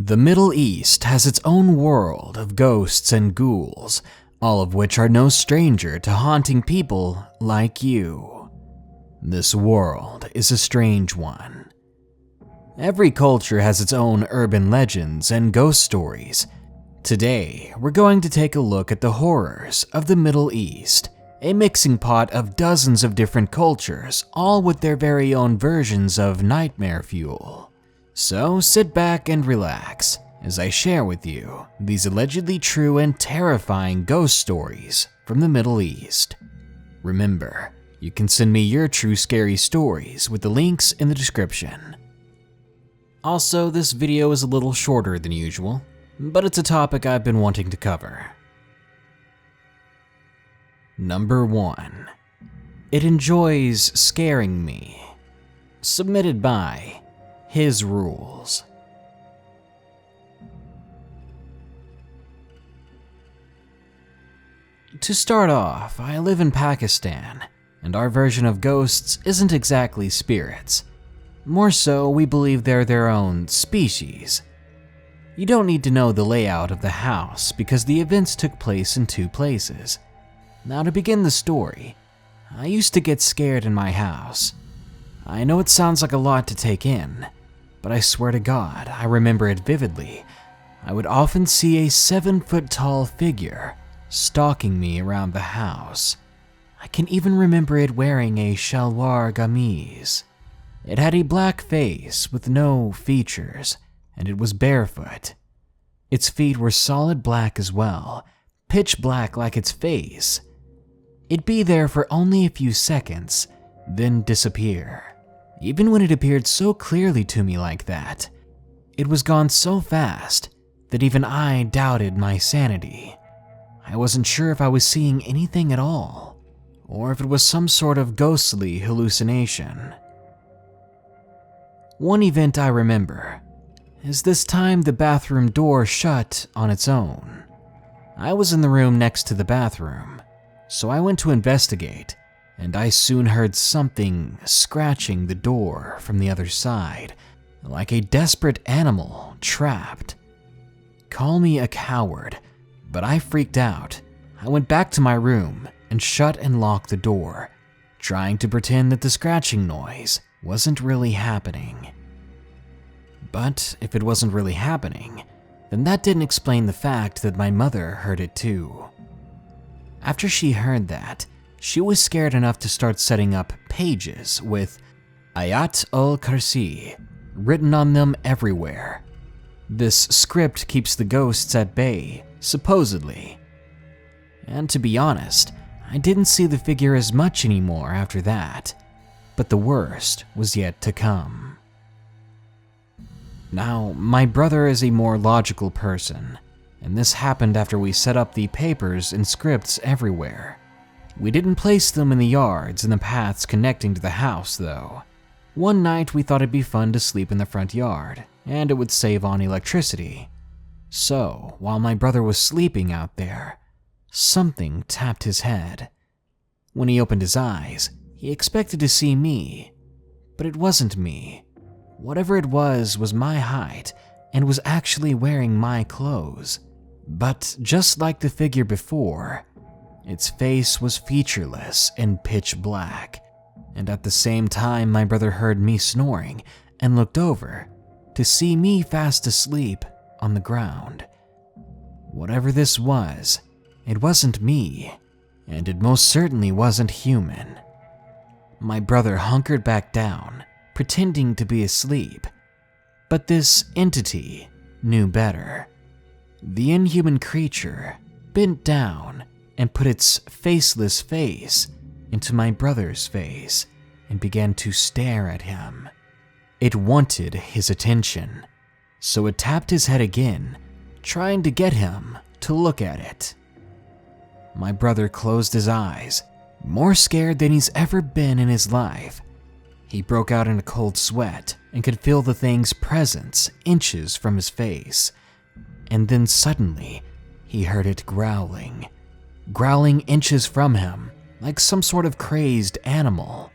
The Middle East has its own world of ghosts and ghouls, all of which are no stranger to haunting people like you. This world is a strange one. Every culture has its own urban legends and ghost stories. Today, we're going to take a look at the horrors of the Middle East, a mixing pot of dozens of different cultures, all with their very own versions of nightmare fuel. So sit back and relax as I share with you these allegedly true and terrifying ghost stories from the Middle East. Remember, you can send me your true scary stories with the links in the description. Also, this video is a little shorter than usual, but it's a topic I've been wanting to cover. Number 1. It enjoys scaring me. Submitted by His Rules. To start off, I live in Pakistan, and our version of ghosts isn't exactly spirits. More so, we believe they're their own species. You don't need to know the layout of the house because the events took place in 2 places. Now to begin the story, I used to get scared in my house. I know it sounds like a lot to take in, but I swear to God, I remember it vividly. I would often see a 7-foot-tall figure stalking me around the house. I can even remember it wearing a shalwar kameez. It had a black face with no features, and it was barefoot. Its feet were solid black as well, pitch black like its face. It'd be there for only a few seconds, then disappear. Even when it appeared so clearly to me like that, it was gone so fast that even I doubted my sanity. I wasn't sure if I was seeing anything at all, or if it was some sort of ghostly hallucination. One event I remember is this time the bathroom door shut on its own. I was in the room next to the bathroom, so I went to investigate, and I soon heard something scratching the door from the other side, like a desperate animal trapped. Call me a coward, but I freaked out. I went back to my room and shut and locked the door, trying to pretend that the scratching noise wasn't really happening. But if it wasn't really happening, then that didn't explain the fact that my mother heard it too. After she heard that, she was scared enough to start setting up pages with Ayat al-Kursi written on them everywhere. This script keeps the ghosts at bay, supposedly. And to be honest, I didn't see the figure as much anymore after that, but the worst was yet to come. Now, my brother is a more logical person, and this happened after we set up the papers and scripts everywhere. We didn't place them in the yards and the paths connecting to the house, though. One night we thought it'd be fun to sleep in the front yard, and it would save on electricity. So, while my brother was sleeping out there, something tapped his head. When he opened his eyes, he expected to see me, but it wasn't me. Whatever it was my height and was actually wearing my clothes. But just like the figure before, its face was featureless and pitch black, and at the same time my brother heard me snoring and looked over to see me fast asleep on the ground. Whatever this was, it wasn't me, and it most certainly wasn't human. My brother hunkered back down, pretending to be asleep, but this entity knew better. The inhuman creature bent down and put its faceless face into my brother's face and began to stare at him. It wanted his attention, so it tapped his head again, trying to get him to look at it. My brother closed his eyes, more scared than he's ever been in his life. He broke out in a cold sweat and could feel the thing's presence inches from his face. And then suddenly, he heard it growling inches from him, like some sort of crazed animal.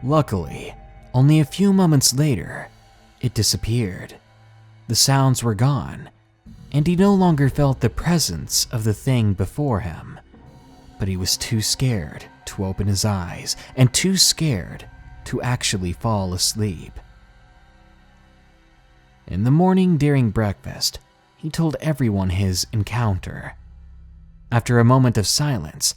Luckily, only a few moments later, it disappeared. the sounds were gone, and he no longer felt the presence of the thing before him. But he was too scared to open his eyes and too scared to actually fall asleep. In the morning during breakfast, he told everyone his encounter. After a moment of silence,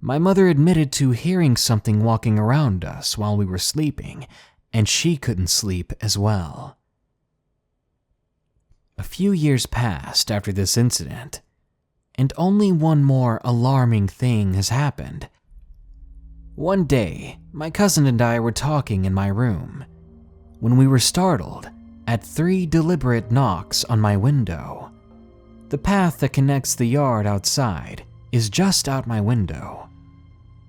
my mother admitted to hearing something walking around us while we were sleeping, and she couldn't sleep as well. A few years passed after this incident, and only one more alarming thing has happened. One day, my cousin and I were talking in my room when we were startled at 3 deliberate knocks on my window. The path that connects the yard outside is just out my window.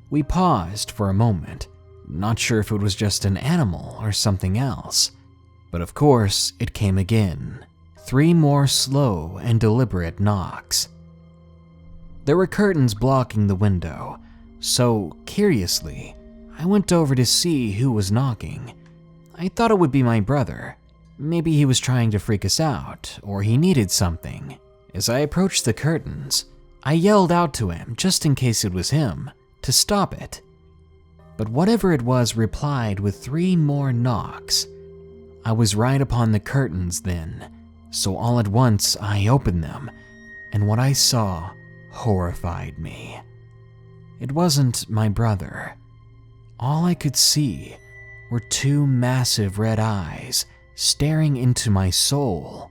We paused for a moment, not sure if it was just an animal or something else, but of course it came again. 3 more slow and deliberate knocks. There were curtains blocking the window, so curiously, I went over to see who was knocking. I thought it would be my brother. Maybe he was trying to freak us out, or he needed something. As I approached the curtains, I yelled out to him, just in case it was him, to stop it. But whatever it was replied with 3 more knocks. I was right upon the curtains then, so all at once I opened them, and what I saw horrified me. It wasn't my brother. All I could see were 2 massive red eyes staring into my soul.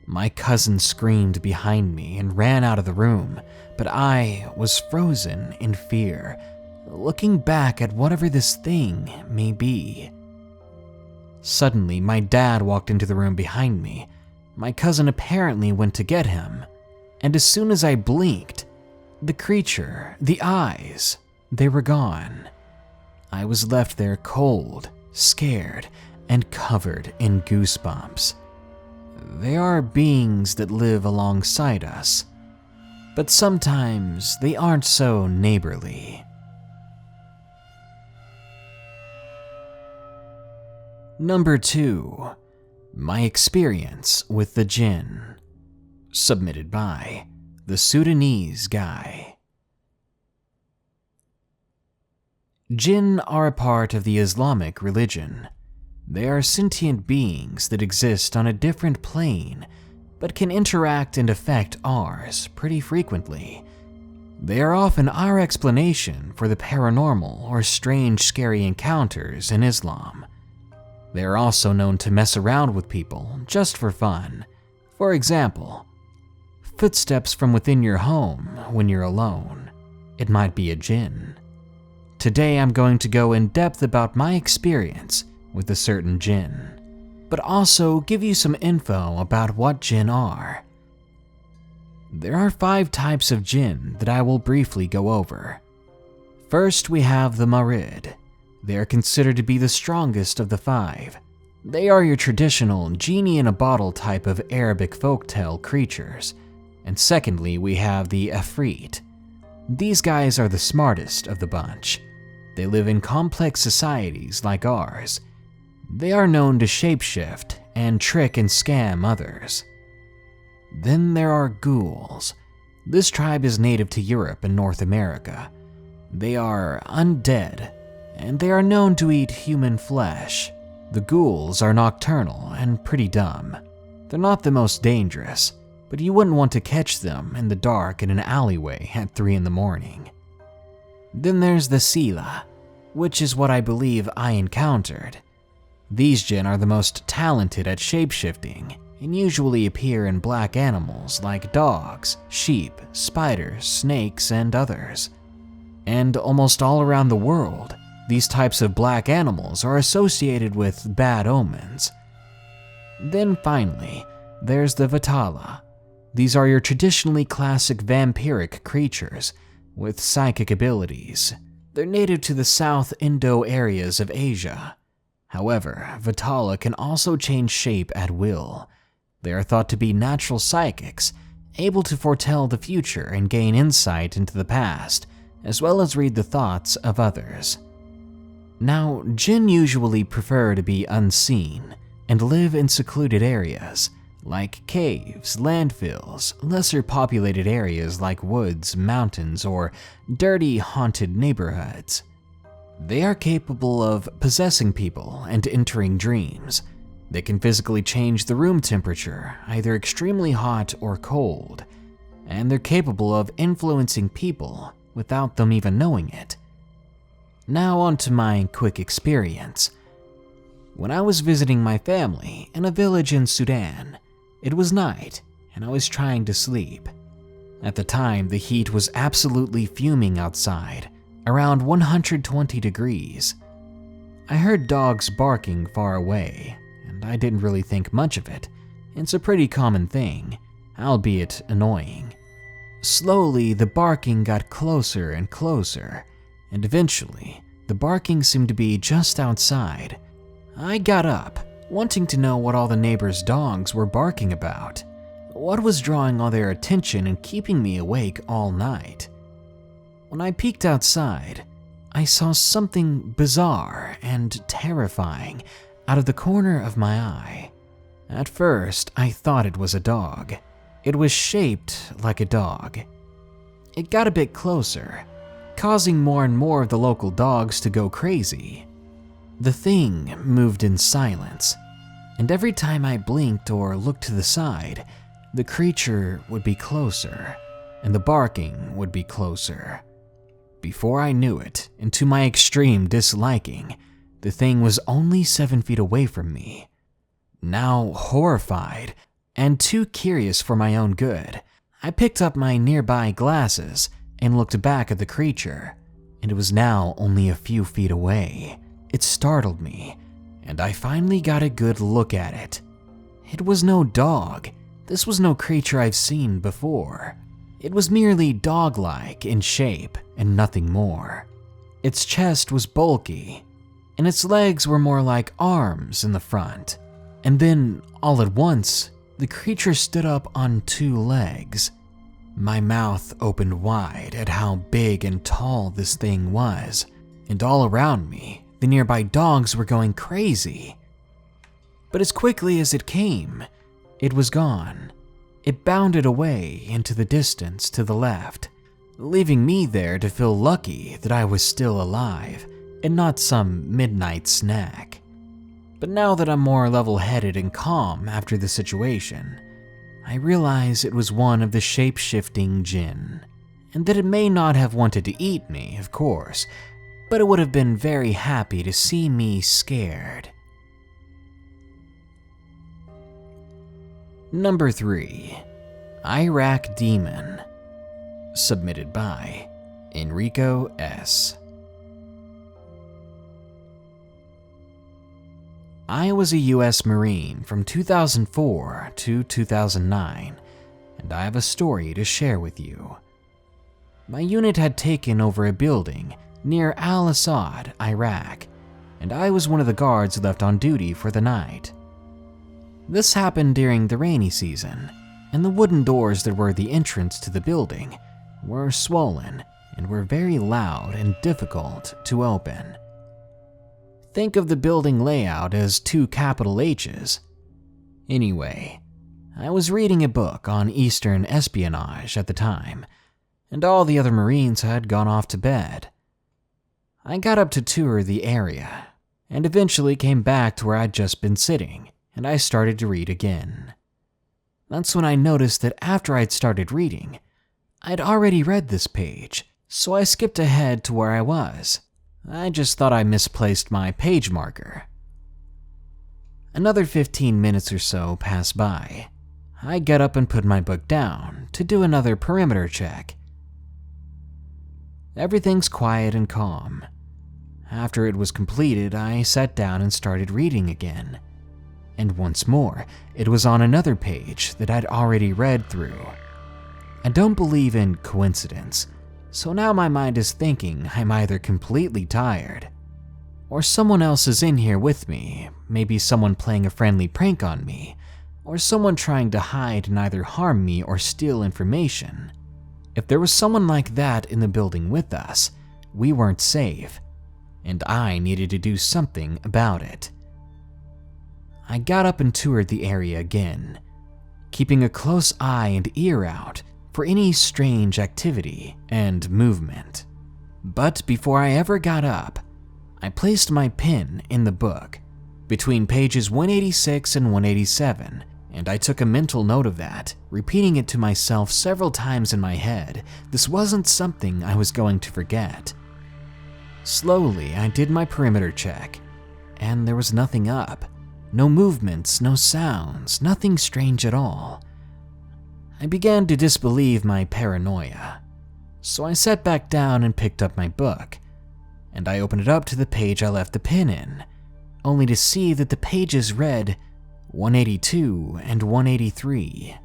My cousin screamed behind me and ran out of the room, but I was frozen in fear, looking back at whatever this thing may be. Suddenly, my dad walked into the room behind me. My cousin apparently went to get him, and as soon as I blinked, the creature, the eyes, they were gone. I was left there cold, scared, and covered in goosebumps. They are beings that live alongside us, but sometimes they aren't so neighborly. Number 2. My experience with the Djinn. Submitted by the Sudanese Guy. Jinn are a part of the Islamic religion. They are sentient beings that exist on a different plane, but can interact and affect ours pretty frequently. They are often our explanation for the paranormal or strange, scary encounters in Islam. They are also known to mess around with people just for fun. For example, footsteps from within your home when you're alone. It might be a Djinn. Today I'm going to go in depth about my experience with a certain Djinn, but also give you some info about what Djinn are. There are 5 types of Djinn that I will briefly go over. First, we have the Marid. They are considered to be the strongest of the 5. They are your traditional genie in a bottle type of Arabic folktale creatures. And secondly, we have the Afrit. These guys are the smartest of the bunch. They live in complex societies like ours. They are known to shapeshift and trick and scam others. Then there are ghouls. This tribe is native to Europe and North America. They are undead, and they are known to eat human flesh. The ghouls are nocturnal and pretty dumb. They're not the most dangerous, but you wouldn't want to catch them in the dark in an alleyway at 3 in the morning. Then there's the Sila, which is what I believe I encountered. These Djinn are the most talented at shapeshifting and usually appear in black animals like dogs, sheep, spiders, snakes, and others. And almost all around the world, these types of black animals are associated with bad omens. Then finally, there's the Vatala. These are your traditionally classic vampiric creatures with psychic abilities. They're native to the South Indo areas of Asia. However, Vatala can also change shape at will. They are thought to be natural psychics, able to foretell the future and gain insight into the past, as well as read the thoughts of others. Now, Djinn usually prefer to be unseen and live in secluded areas, like caves, landfills, lesser populated areas like woods, mountains, or dirty, haunted neighborhoods. They are capable of possessing people and entering dreams. They can physically change the room temperature, either extremely hot or cold, and they're capable of influencing people without them even knowing it. Now on to my quick experience. When I was visiting my family in a village in Sudan, it was night and I was trying to sleep. At the time, the heat was absolutely fuming outside, around 120 degrees. I heard dogs barking far away, and I didn't really think much of it. It's a pretty common thing, albeit annoying. Slowly, the barking got closer and closer, and eventually, the barking seemed to be just outside. I got up, wanting to know what all the neighbors' dogs were barking about. What was drawing all their attention and keeping me awake all night? When I peeked outside, I saw something bizarre and terrifying out of the corner of my eye. At first, I thought it was a dog. It was shaped like a dog. It got a bit closer, causing more and more of the local dogs to go crazy. The thing moved in silence, and every time I blinked or looked to the side, the creature would be closer, and the barking would be closer. Before I knew it, and to my extreme disliking, the thing was only 7 feet away from me. Now horrified, and too curious for my own good, I picked up my nearby glasses and looked back at the creature, and it was now only a few feet away. It startled me, and I finally got a good look at it. It was no dog. This was no creature I've seen before. It was merely dog-like in shape and nothing more. Its chest was bulky, and its legs were more like arms in the front. And then, all at once, the creature stood up on 2 legs. My mouth opened wide at how big and tall this thing was, and all around me, the nearby dogs were going crazy. But as quickly as it came, it was gone. It bounded away into the distance to the left, leaving me there to feel lucky that I was still alive and not some midnight snack. But now that I'm more level-headed and calm after the situation, I realize it was one of the shape-shifting jinn, and that it may not have wanted to eat me, of course, but it would have been very happy to see me scared. Number 3. Iraq Demon. Submitted by Enrico S. I was a US Marine from 2004 to 2009, and I have a story to share with you. My unit had taken over a building near Al-Assad, Iraq, and I was one of the guards left on duty for the night. This happened during the rainy season, and the wooden doors that were the entrance to the building were swollen and were very loud and difficult to open. Think of the building layout as 2 capital H's. Anyway, I was reading a book on Eastern espionage at the time, and all the other Marines had gone off to bed. I got up to tour the area, and eventually came back to where I'd just been sitting, and I started to read again. That's when I noticed that after I'd started reading, I'd already read this page, so I skipped ahead to where I was. I just thought I misplaced my page marker. Another 15 minutes or so passed by. I got up and put my book down to do another perimeter check. Everything's quiet and calm. After it was completed, I sat down and started reading again. And once more, it was on another page that I'd already read through. I don't believe in coincidence, so now my mind is thinking I'm either completely tired, or someone else is in here with me, maybe someone playing a friendly prank on me, or someone trying to hide and either harm me or steal information. If there was someone like that in the building with us, we weren't safe, and I needed to do something about it. I got up and toured the area again, keeping a close eye and ear out for any strange activity and movement. But before I ever got up, I placed my pin in the book between pages 186 and 187, and I took a mental note of that, repeating it to myself several times in my head. This wasn't something I was going to forget. Slowly, I did my perimeter check, and there was nothing up. No movements, no sounds, nothing strange at all. I began to disbelieve my paranoia, so I sat back down and picked up my book, and I opened it up to the page I left the pin in, only to see that the pages read 182 and 183.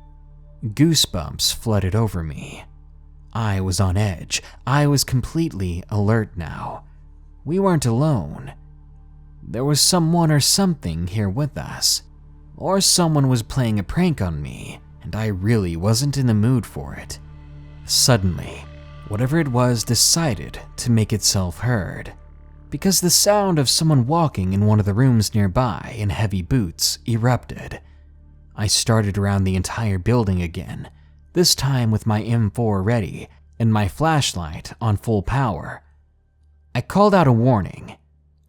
Goosebumps flooded over me. I was on edge. I was completely alert now. We weren't alone. There was someone or something here with us, or someone was playing a prank on me, and I really wasn't in the mood for it. Suddenly, whatever it was decided to make itself heard, because the sound of someone walking in one of the rooms nearby in heavy boots erupted. I started around the entire building again, this time with my M4 ready and my flashlight on full power. I called out a warning.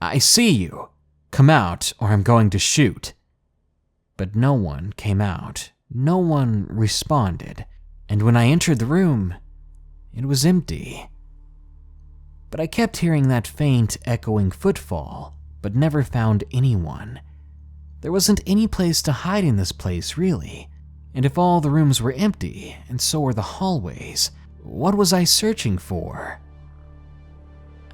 "I see you. Come out or I'm going to shoot." But no one came out. No one responded. And when I entered the room, it was empty. But I kept hearing that faint, echoing footfall, but never found anyone. There wasn't any place to hide in this place, really. And if all the rooms were empty, and so were the hallways, what was I searching for?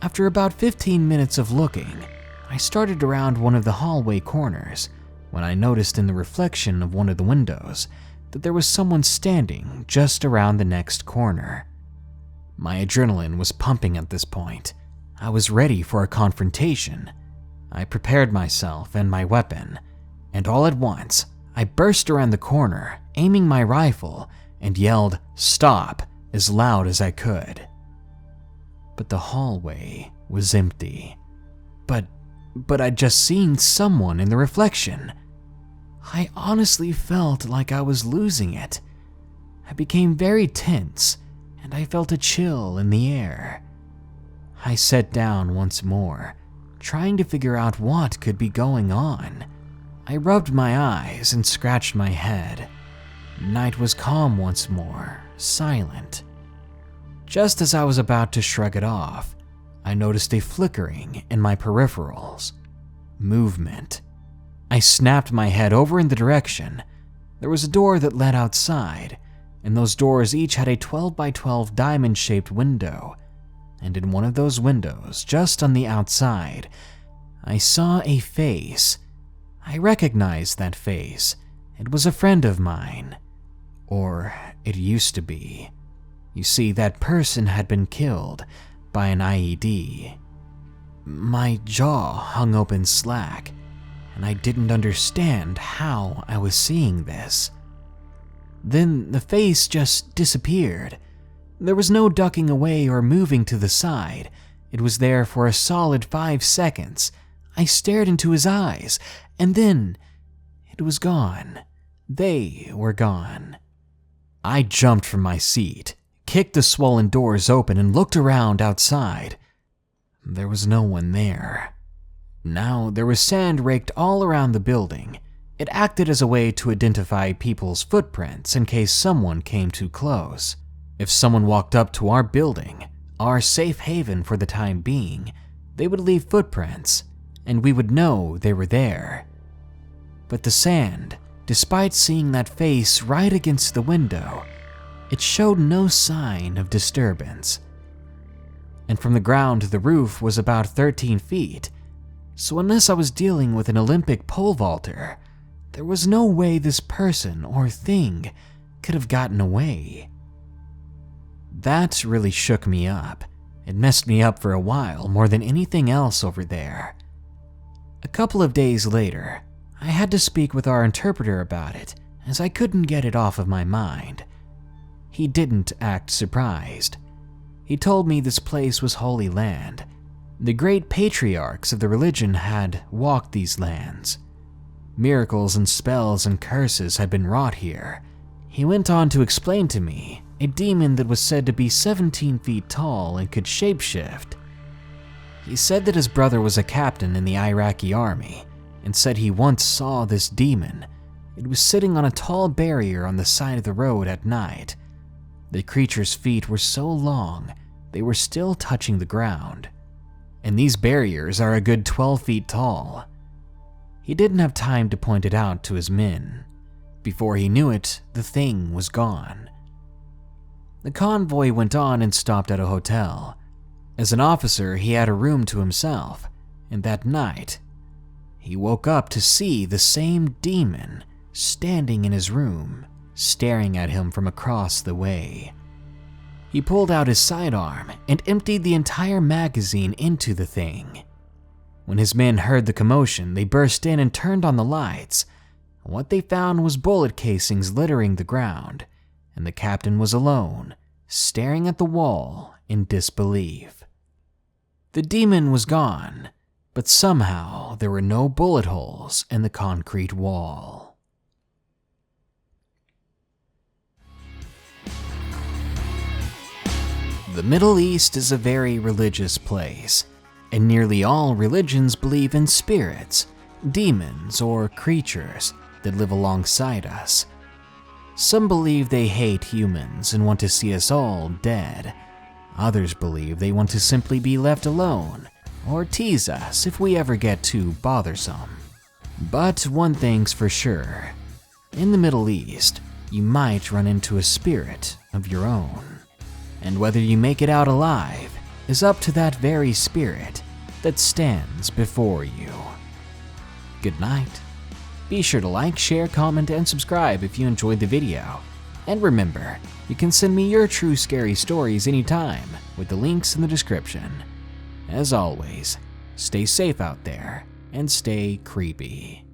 After about 15 minutes of looking, I started around one of the hallway corners when I noticed in the reflection of one of the windows that there was someone standing just around the next corner. My adrenaline was pumping at this point. I was ready for a confrontation. I prepared myself and my weapon, and all at once, I burst around the corner, aiming my rifle, and yelled, "Stop," as loud as I could. But the hallway was empty. But I'd just seen someone in the reflection. I honestly felt like I was losing it. I became very tense, and I felt a chill in the air. I sat down once more, trying to figure out what could be going on. I rubbed my eyes and scratched my head. Night was calm once more, silent. Just as I was about to shrug it off, I noticed a flickering in my peripherals. Movement. I snapped my head over in the direction. There was a door that led outside, and those doors each had a 12 by 12 diamond-shaped window. And in one of those windows, just on the outside, I saw a face. I recognized that face. It was a friend of mine. Or it used to be. You see, that person had been killed by an IED. My jaw hung open slack, and I didn't understand how I was seeing this. Then the face just disappeared. There was no ducking away or moving to the side. It was there for a solid 5 seconds. I stared into his eyes, and then it was gone. They were gone. I jumped from my seat, kicked the swollen doors open, and looked around outside. There was no one there. Now, there was sand raked all around the building. It acted as a way to identify people's footprints in case someone came too close. If someone walked up to our building, our safe haven for the time being, they would leave footprints, and we would know they were there. But the sand, despite seeing that face right against the window, it showed no sign of disturbance. And from the ground to the roof was about 13 feet, so unless I was dealing with an Olympic pole vaulter, there was no way this person or thing could have gotten away. That really shook me up. It messed me up for a while more than anything else over there. A couple of days later, I had to speak with our interpreter about it, as I couldn't get it off of my mind. He didn't act surprised. He told me this place was holy land. The great patriarchs of the religion had walked these lands. Miracles and spells and curses had been wrought here, He went on to explain to me a demon that was said to be 17 feet tall and could shapeshift. He said that his brother was a captain in the Iraqi army and said he once saw this demon. It was sitting on a tall barrier on the side of the road at night. The creature's feet were so long they were still touching the ground, and these barriers are a good 12 feet tall. He didn't have time to point it out to his men. Before he knew it, the thing was gone. The convoy went on and stopped at a hotel. As an officer, he had a room to himself, and that night, he woke up to see the same demon standing in his room, staring at him from across the way. He pulled out his sidearm and emptied the entire magazine into the thing. When his men heard the commotion, they burst in and turned on the lights. What they found was bullet casings littering the ground, and the captain was alone, staring at the wall in disbelief. The demon was gone, but somehow there were no bullet holes in the concrete wall. The Middle East is a very religious place, and nearly all religions believe in spirits, demons, or creatures that live alongside us. Some believe they hate humans and want to see us all dead. Others believe they want to simply be left alone, or tease us if we ever get too bothersome. But one thing's for sure, in the Middle East, you might run into a spirit of your own. And whether you make it out alive is up to that very spirit that stands before you. Good night. Be sure to like, share, comment, and subscribe if you enjoyed the video. And remember, you can send me your true scary stories anytime with the links in the description. As always, stay safe out there and stay creepy.